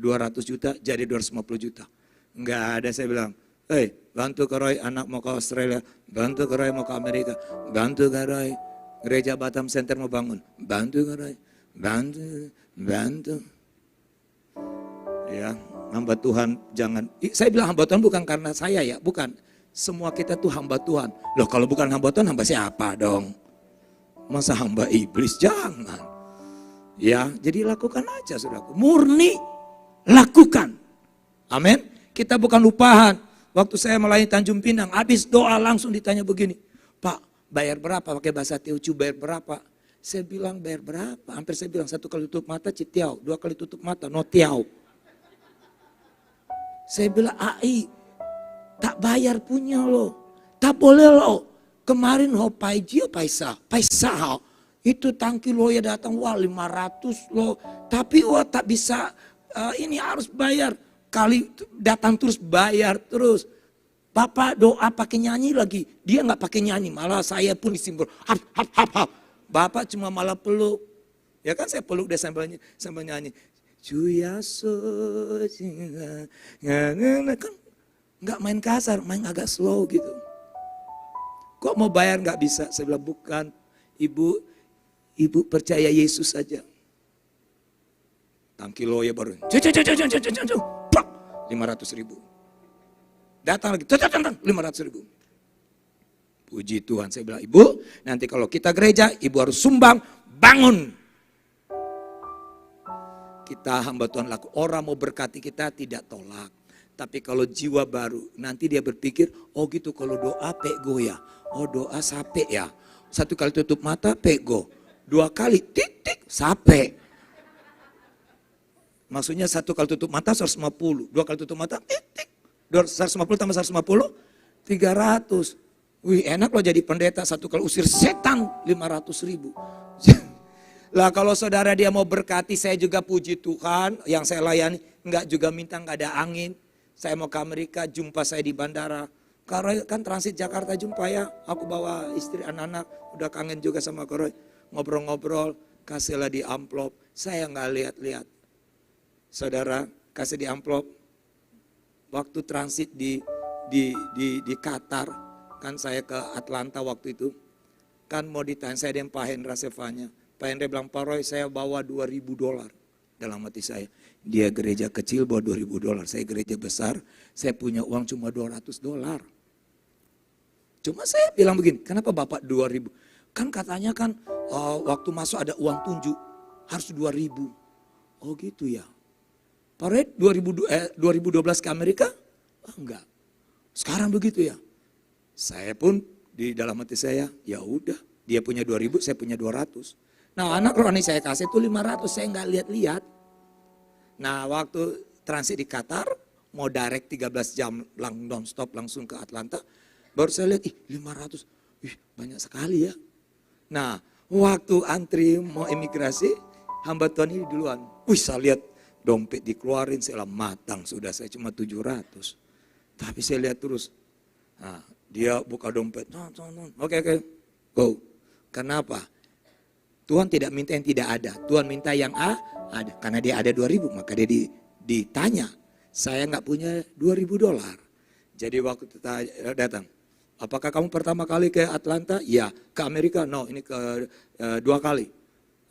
Speaker 1: 200 juta, jadi 250 juta. Nggak ada saya bilang, bantu Roy anak mau ke Australia, bantu Roy mau ke Amerika, bantu Roy. Gereja Batam Center mau bangun, bantu Roy, bantu. Ya, hamba Tuhan jangan, saya bilang hamba Tuhan bukan karena saya ya, bukan. Semua kita tuh hamba Tuhan. Loh kalau bukan hamba Tuhan, hamba siapa dong? Masa hamba iblis? Jangan. Ya, jadi lakukan aja saudaraku, murni lakukan. Amin. Kita bukan upahan. Waktu saya melayani Tanjung Pinang, habis doa langsung ditanya begini, Pak, bayar berapa? Pakai bahasa Teochew, bayar berapa? Saya bilang bayar berapa? Hampir saya bilang 1 kali tutup mata citiau, 2 kali tutup mata no tiau. Saya bilang AI tak bayar punya lo, tak boleh lo. Kemarin ho paiji paisa itu tangki lo ya datang wah 500 lo, tapi wah tak bisa ini harus bayar. Kali datang terus bayar terus. Bapak doa pakai nyanyi lagi, dia nggak pakai nyanyi, malah saya pun disimbol, hap. Bapak cuma malah peluk, ya kan saya peluk dia sambil nyanyi, Cuyaso, kan nggak main kasar, main agak slow gitu. Kok mau bayar nggak bisa? Saya bilang bukan, ibu percaya Yesus saja. Tangki lo ya baru, 500 ribu. Datang lagi, 500 ribu. Puji Tuhan. Saya bilang, Ibu, nanti kalau kita gereja, Ibu harus sumbang, bangun. Kita hamba Tuhan laku. Orang mau berkati kita tidak tolak. Tapi kalau jiwa baru, nanti dia berpikir, oh gitu kalau doa pego ya. Oh doa sape ya. Satu kali tutup mata pego. 2 kali titik sape. Maksudnya 1 kali tutup mata 150. 2 kali tutup mata titik. 150 tambah 150, 300. Wih enak loh jadi pendeta, 1 kali usir setan 500.000. Lah kalau saudara dia mau berkati, saya juga puji Tuhan yang saya layani. Enggak juga minta, enggak ada angin. Saya mau ke Amerika, jumpa saya di bandara. Karoy kan transit Jakarta jumpa ya. Aku bawa istri anak-anak, udah kangen juga sama Karoy. Ngobrol-ngobrol, kasihlah di amplop. Saya enggak lihat-lihat. Saudara, kasih di amplop. Waktu transit di Qatar. Kan saya ke Atlanta waktu itu, kan mau ditanya, saya dan Pak Hendra Sevanya. Pak Hendra bilang, Pak Roy saya bawa $2.000. Dalam hati saya, dia gereja kecil bawa $2.000, saya gereja besar, saya punya uang cuma $200. Cuma saya bilang begini, kenapa Bapak 2.000? Kan katanya kan waktu masuk ada uang tunjuk, harus 2.000. Oh gitu ya. Pak Roy 2012 ke Amerika? Oh, enggak. Sekarang begitu ya. Saya pun di dalam hati saya, ya udah, dia punya 2.000, saya punya 200. Nah anak rohani saya kasih itu 500, saya nggak lihat-lihat. Nah waktu transit di Qatar, mau direct 13 jam non-stop langsung ke Atlanta, baru saya lihat, 500, banyak sekali ya. Nah waktu antri mau imigrasi, hamba Tuhan ini duluan. Saya lihat dompet dikeluarin, saya matang sudah, saya cuma 700. Tapi saya lihat terus, nah, dia buka dompet, oke, go. Kenapa? Tuhan tidak minta yang tidak ada, Tuhan minta yang ada. Karena dia ada 2.000, maka dia ditanya, saya nggak punya $2.000. Jadi waktu kita datang, apakah kamu pertama kali ke Atlanta? Ya, ke Amerika? No, ini ke 2 kali.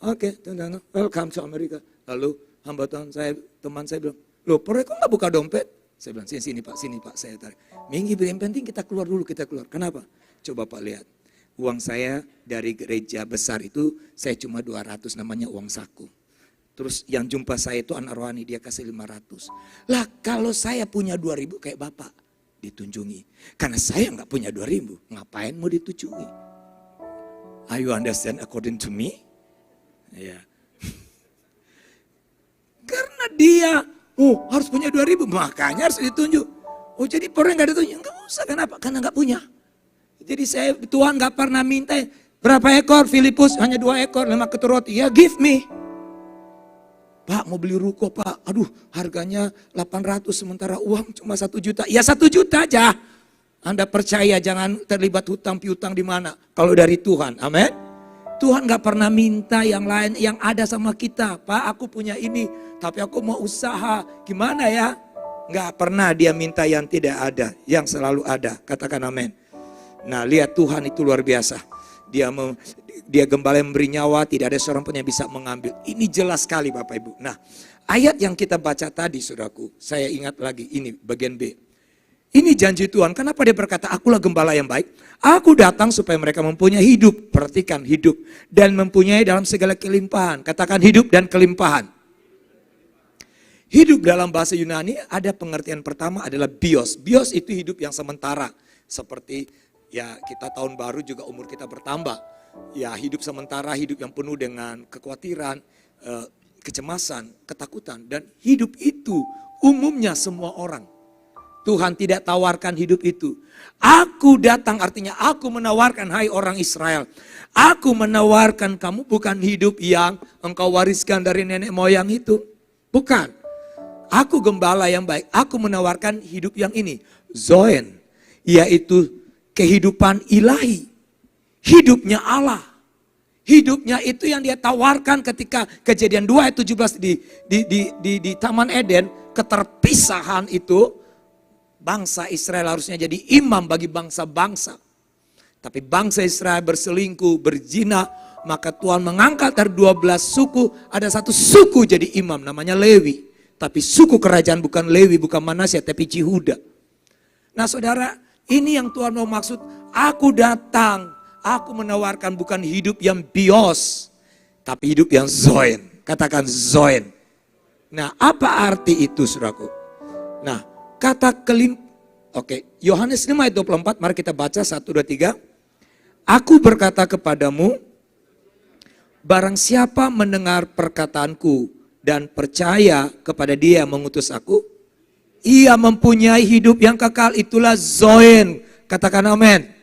Speaker 1: Oke, welcome to Amerika. Lalu hamba Tuhan saya, teman saya bilang, loh, kok nggak buka dompet? Saya bilang, sini pak, saya tarik. Minggu yang penting kita keluar dulu, Kenapa? Coba Pak lihat, uang saya dari gereja besar itu, saya cuma 200, namanya uang saku. Terus yang jumpa saya itu anak rohani, dia kasih 500. Lah kalau saya punya 2.000 kayak Bapak, ditunjungi. Karena saya nggak punya 2.000, ngapain mau ditunjungi? Are you understand according to me? Ya. Karena dia harus punya 2.000, makanya harus ditunjuk. Jadi orang nggak ditunjuk, nggak usah. Kenapa? Karena nggak punya. Jadi saya, Tuhan nggak pernah minta berapa ekor Filipus, hanya 2 ekor, 5 ketur roti. Ya give me. Pak mau beli ruko Pak, aduh harganya 800 sementara uang cuma 1 juta. Ya 1 juta aja. Anda percaya, jangan terlibat hutang piutang di mana. Kalau dari Tuhan, amin. Tuhan gak pernah minta yang lain, yang ada sama kita. Pak aku punya ini, tapi aku mau usaha. Gimana ya? Gak pernah dia minta yang tidak ada, yang selalu ada. Katakan amin. Nah lihat Tuhan itu luar biasa. Dia gembala yang memberi nyawa, tidak ada seorang pun yang bisa mengambil. Ini jelas sekali Bapak Ibu. Nah ayat yang kita baca tadi saudaraku, saya ingat lagi ini bagian B. Ini janji Tuhan, kenapa dia berkata, akulah gembala yang baik. Aku datang supaya mereka mempunyai hidup, perhatikan hidup. Dan mempunyai dalam segala kelimpahan. Katakan hidup dan kelimpahan. Hidup dalam bahasa Yunani ada pengertian pertama adalah bios. Bios itu hidup yang sementara. Seperti ya kita tahun baru juga umur kita bertambah. Ya hidup sementara, hidup yang penuh dengan kekhawatiran, kecemasan, ketakutan. Dan hidup itu umumnya semua orang. Tuhan tidak tawarkan hidup itu. Aku datang artinya aku menawarkan, hai orang Israel. Aku menawarkan kamu bukan hidup yang engkau wariskan dari nenek moyang itu. Bukan. Aku gembala yang baik. Aku menawarkan hidup yang ini. Zoen. Yaitu kehidupan ilahi. Hidupnya Allah. Hidupnya itu yang dia tawarkan ketika Kejadian 2 ayat 17 di Taman Eden. Keterpisahan itu. Bangsa Israel harusnya jadi imam bagi bangsa-bangsa. Tapi bangsa Israel berselingkuh, berzina, maka Tuhan mengangkat dari 12 suku, ada 1 suku jadi imam namanya Lewi. Tapi suku kerajaan bukan Lewi, bukan Manasya, tapi Yehuda. Nah saudara, ini yang Tuhan mau maksud, Aku datang, aku menawarkan bukan hidup yang bios, tapi hidup yang zoen. Katakan zoen. Nah, apa arti itu, saudaraku? Nah, kata Yohanes 5 ayat 24, mari kita baca 1, 2, 3. Aku berkata kepadamu, barang siapa mendengar perkataanku dan percaya kepada dia yang mengutus aku, ia mempunyai hidup yang kekal, itulah zoen. Katakan amin.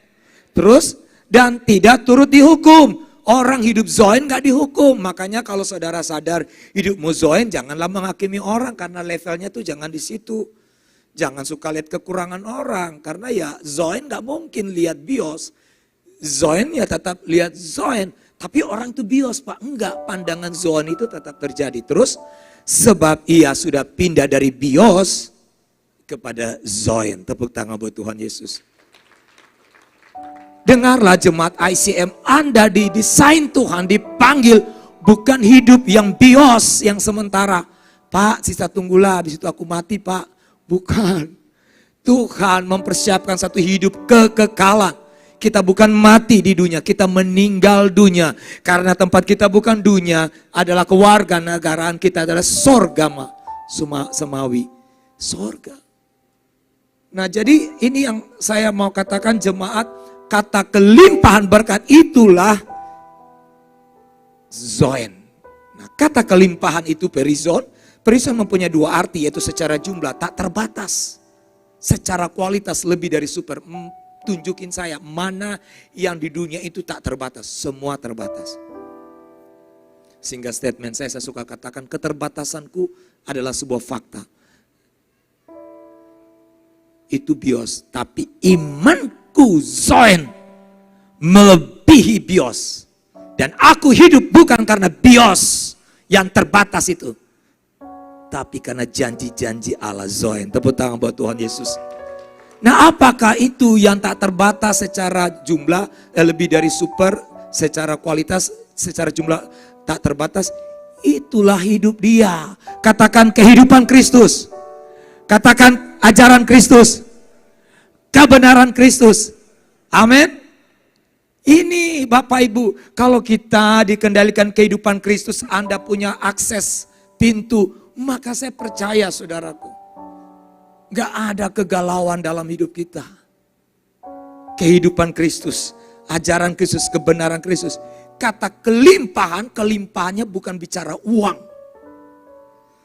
Speaker 1: Terus, dan tidak turut dihukum. Orang hidup zoen gak dihukum. Makanya kalau saudara sadar hidupmu zoen, janganlah menghakimi orang, karena levelnya tuh jangan di situ. Jangan suka lihat kekurangan orang, karena ya zoen gak mungkin lihat bios. Zoen ya tetap lihat zoen. Tapi orang tuh bios, Pak. Enggak, pandangan zoen itu tetap terjadi. Terus, sebab ia sudah pindah dari bios kepada zoen. Tepuk tangan buat Tuhan Yesus. Dengarlah jemaat ICM, Anda didesain Tuhan, dipanggil bukan hidup yang bios, yang sementara. Pak, sisa tunggulah, di situ aku mati, Pak. Bukan. Tuhan mempersiapkan satu hidup kekekalan. Kita bukan mati di dunia, kita meninggal dunia. Karena tempat kita bukan dunia, adalah kewarganegaraan kita adalah sorga, semawi. Sorga. Nah, jadi ini yang saya mau katakan jemaat, kata kelimpahan berkat itulah zoen. Nah, kata kelimpahan itu perizon. Perizon mempunyai dua arti, yaitu secara jumlah tak terbatas, secara kualitas lebih dari super. Tunjukin saya mana yang di dunia itu tak terbatas, semua terbatas. Sehingga statement saya suka katakan, keterbatasanku adalah sebuah fakta. Itu bios, tapi imanku zoen melebihi bios. Dan aku hidup bukan karena bios yang terbatas itu, tapi karena janji-janji Allah zoen. Tepuk tangan buat Tuhan Yesus. Nah, apakah itu yang tak terbatas secara jumlah, lebih dari super, secara kualitas, secara jumlah tak terbatas? Itulah hidup dia. Katakan kehidupan Kristus. Katakan ajaran Kristus. Kebenaran Kristus. Amin. Ini Bapak Ibu, kalau kita dikendalikan kehidupan Kristus, Anda punya akses pintu, maka saya percaya saudaraku, gak ada kegalauan dalam hidup kita. Kehidupan Kristus, ajaran Kristus, kebenaran Kristus. Kata kelimpahan, kelimpahannya bukan bicara uang.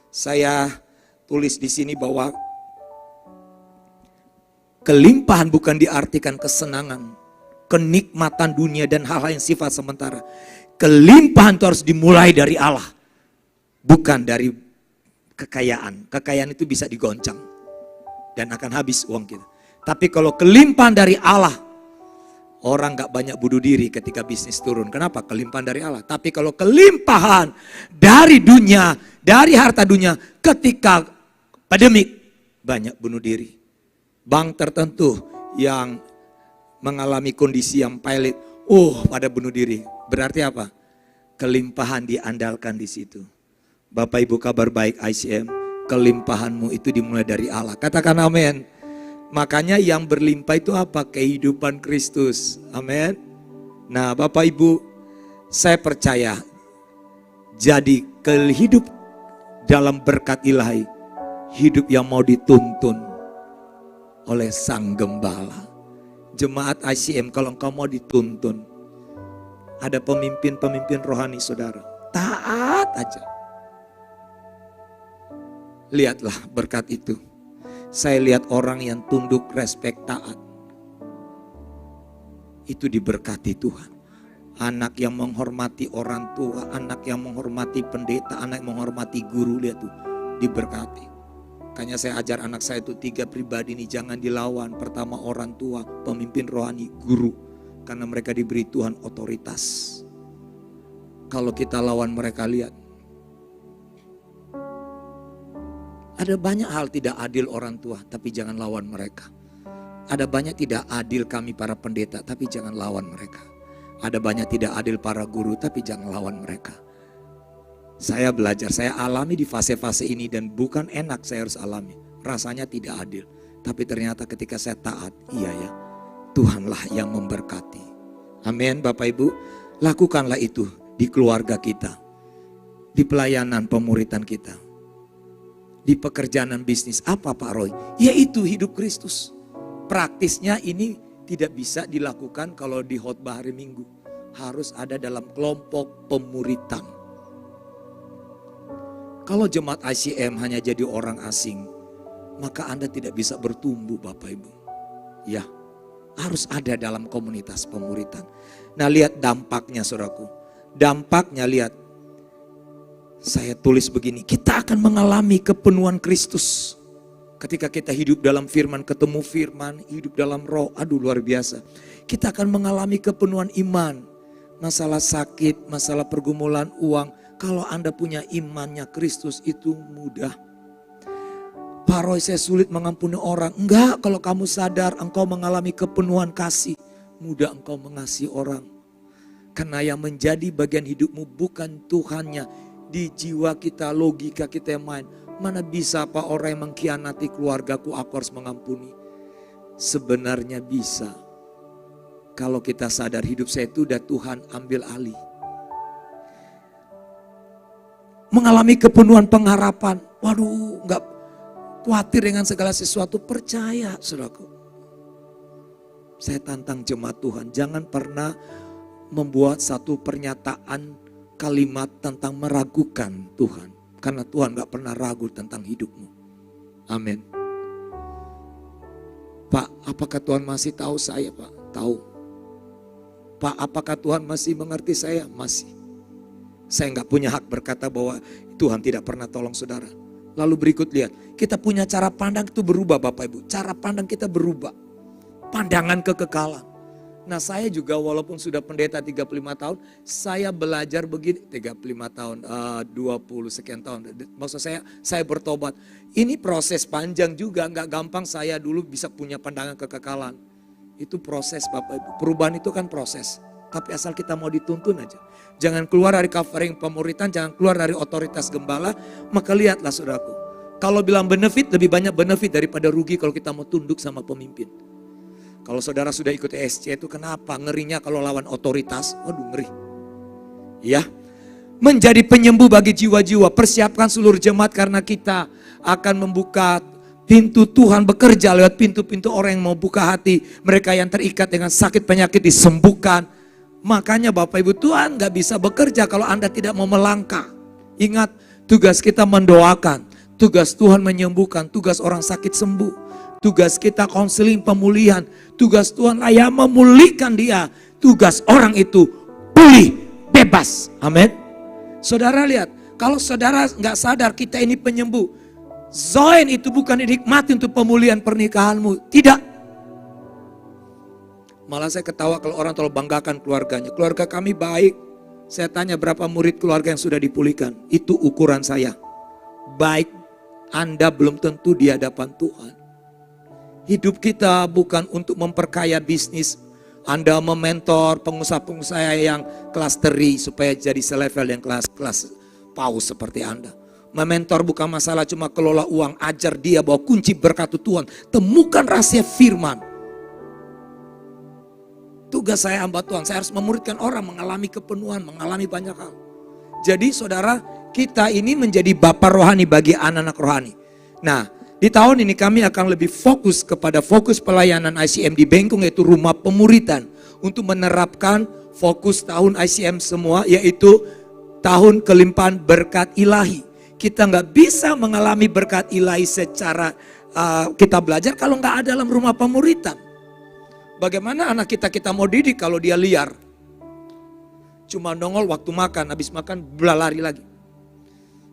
Speaker 1: Saya tulis di sini bahwa kelimpahan bukan diartikan kesenangan, kenikmatan dunia dan hal-hal yang sifat sementara. Kelimpahan itu harus dimulai dari Allah, bukan dari kekayaan. Kekayaan itu bisa digoncang dan akan habis uang kita. Tapi kalau kelimpahan dari Allah, orang gak banyak bunuh diri ketika bisnis turun. Kenapa? Kelimpahan dari Allah. Tapi kalau kelimpahan dari dunia, dari harta dunia, ketika pandemik, banyak bunuh diri. Bank tertentu yang mengalami kondisi yang pailit, pada bunuh diri. Berarti apa? Kelimpahan diandalkan di situ. Bapak Ibu, kabar baik ICM, kelimpahanmu itu dimulai dari Allah. Katakan amin. Makanya yang berlimpah itu apa? Kehidupan Kristus. Amin. Nah, Bapak Ibu, saya percaya jadi hidup dalam berkat ilahi, hidup yang mau dituntun oleh Sang Gembala. Jemaat ICM, kalau engkau mau dituntun, ada pemimpin-pemimpin rohani saudara, taat aja. Lihatlah berkat itu. Saya lihat orang yang tunduk, respek, taat. Itu diberkati Tuhan. Anak yang menghormati orang tua, anak yang menghormati pendeta, anak yang menghormati guru, lihat tuh, diberkati. Makanya saya ajar anak saya itu 3 pribadi ini jangan dilawan. Pertama orang tua, pemimpin rohani, guru. Karena mereka diberi Tuhan otoritas. Kalau kita lawan mereka, lihat. Ada banyak hal tidak adil orang tua, tapi jangan lawan mereka. Ada banyak tidak adil kami para pendeta, tapi jangan lawan mereka. Ada banyak tidak adil para guru, tapi jangan lawan mereka. Saya belajar, saya alami di fase-fase ini dan bukan enak saya harus alami. Rasanya tidak adil. Tapi ternyata ketika saya taat, iya ya, Tuhanlah yang memberkati. Amin Bapak Ibu. Lakukanlah itu di keluarga kita, di pelayanan pemuritan kita, di pekerjaan bisnis. Apa Pak Roy? Yaitu hidup Kristus. Praktisnya ini tidak bisa dilakukan kalau di khotbah hari Minggu. Harus ada dalam kelompok pemuritan. Kalau jemaat ICM hanya jadi orang asing, maka Anda tidak bisa bertumbuh Bapak Ibu. Ya, harus ada dalam komunitas pemuritan. Nah lihat dampaknya saudaraku. Dampaknya lihat. Saya tulis begini, kita akan mengalami kepenuhan Kristus. Ketika kita hidup dalam firman, ketemu firman, hidup dalam roh, aduh luar biasa. Kita akan mengalami kepenuhan iman. Masalah sakit, masalah pergumulan uang. Kalau Anda punya imannya Kristus itu mudah. Pak Roy, saya sulit mengampuni orang. Enggak, kalau kamu sadar engkau mengalami kepenuhan kasih, mudah engkau mengasihi orang. Karena yang menjadi bagian hidupmu bukan Tuhannya. Di jiwa kita, logika kita yang main. Mana bisa Pak orang yang mengkhianati keluargaku, aku harus mengampuni. Sebenarnya bisa. Kalau kita sadar hidup saya itu udah Tuhan ambil alih. Mengalami kepenuhan pengharapan. Waduh, enggak khawatir dengan segala sesuatu, percaya saudaraku. Saya tantang jemaat Tuhan, jangan pernah membuat satu pernyataan kalimat tentang meragukan Tuhan. Karena Tuhan gak pernah ragu tentang hidupmu. Amin. Pak, apakah Tuhan masih tahu saya Pak? Tahu. Pak, apakah Tuhan masih mengerti saya? Masih. Saya gak punya hak berkata bahwa Tuhan tidak pernah tolong saudara. Lalu berikut lihat, kita punya cara pandang itu berubah Bapak Ibu. Cara pandang kita berubah. Pandangan kekekalan. Nah saya juga walaupun sudah pendeta 35 tahun, saya belajar begini, 35 tahun, 20 sekian tahun. Maksud saya bertobat. Ini proses panjang juga, gak gampang saya dulu bisa punya pandangan kekekalan. Itu proses Bapak Ibu. Perubahan itu kan proses. Tapi asal kita mau dituntun aja. Jangan keluar dari covering pemuritan, jangan keluar dari otoritas gembala. Maka lihatlah saudaraku. Kalau bilang benefit, lebih banyak benefit daripada rugi kalau kita mau tunduk sama pemimpin. Kalau saudara sudah ikut ESC itu kenapa? Ngerinya kalau lawan otoritas, waduh ngeri. Ya, menjadi penyembuh bagi jiwa-jiwa. Persiapkan seluruh jemaat karena kita akan membuka pintu Tuhan bekerja lewat pintu-pintu orang yang mau buka hati. Mereka yang terikat dengan sakit penyakit disembuhkan. Makanya Bapak Ibu, Tuhan gak bisa bekerja kalau Anda tidak mau melangkah. Ingat, tugas kita mendoakan. Tugas Tuhan menyembuhkan. Tugas orang sakit sembuh. Tugas kita konseling pemulihan. Tugas Tuhan yang memulihkan dia. Tugas orang itu pulih, bebas. Amin. Saudara lihat, kalau saudara gak sadar kita ini penyembuh. Zoen itu bukan dinikmati untuk pemulihan pernikahanmu. Tidak. Malah saya ketawa kalau orang terlalu banggakan keluarganya. Keluarga kami baik. Saya tanya berapa murid keluarga yang sudah dipulihkan. Itu ukuran saya. Baik, Anda belum tentu di hadapan Tuhan. Hidup kita bukan untuk memperkaya bisnis. Anda mementor pengusaha-pengusaha yang kelas teri supaya jadi selevel yang kelas paus seperti Anda. Mementor bukan masalah cuma kelola uang. Ajar dia bahwa kunci berkat Tuhan. Temukan rahasia firman. Tugas saya hamba Tuhan, saya harus memuridkan orang mengalami kepenuhan, mengalami banyak hal. Jadi saudara, kita ini menjadi bapa rohani bagi anak-anak rohani. Nah, di tahun ini kami akan lebih fokus kepada fokus pelayanan ICM di Bengkung, yaitu rumah pemuritan. Untuk menerapkan fokus tahun ICM semua, yaitu tahun kelimpahan berkat ilahi. Kita nggak bisa mengalami berkat ilahi secara kita belajar kalau nggak ada dalam rumah pemuritan. Bagaimana anak kita mau didik kalau dia liar? Cuma nongol waktu makan, habis makan berlari lagi.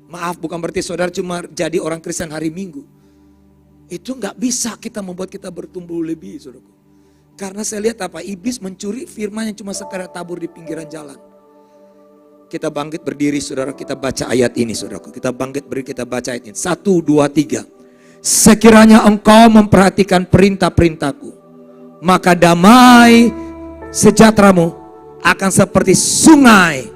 Speaker 1: Maaf, bukan berarti saudara cuma jadi orang Kristen hari Minggu. Itu nggak bisa kita membuat kita bertumbuh lebih, saudaraku. Karena saya lihat apa, iblis mencuri firman yang cuma sekadar tabur di pinggiran jalan. Kita bangkit berdiri, saudara, kita baca ayat ini, saudaraku. Kita bangkit berdiri, kita baca ayat ini. 1, 2, 3. Sekiranya engkau memperhatikan perintah-perintahku, maka damai sejahteramu akan seperti sungai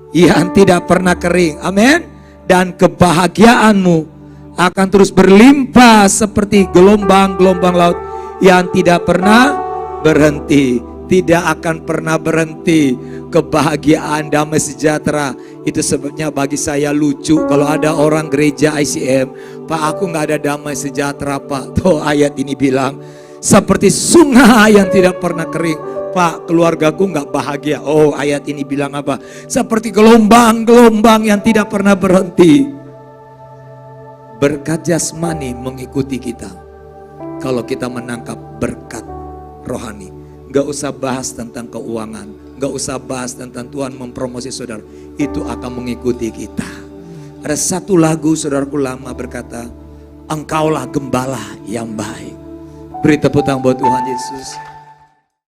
Speaker 1: yang tidak pernah kering. Amin. Dan kebahagiaanmu akan terus berlimpah seperti gelombang-gelombang laut yang tidak pernah berhenti, tidak akan pernah berhenti. Kebahagiaan, damai sejahtera. Itu sebabnya bagi saya lucu kalau ada orang gereja ICM, Pak, aku nggak ada damai sejahtera, Pak. Tuh ayat ini bilang seperti sungai yang tidak pernah kering. Pak, keluargaku nggak bahagia. Oh, ayat ini bilang apa? Seperti gelombang-gelombang yang tidak pernah berhenti. Berkat jasmani mengikuti kita. Kalau kita menangkap berkat rohani, nggak usah bahas tentang keuangan, nggak usah bahas tentang Tuhan mempromosi saudara, itu akan mengikuti kita. Ada satu lagu saudaraku lama berkata, Engkaulah gembala yang baik. Beri tepuk tangan buat Tuhan Yesus.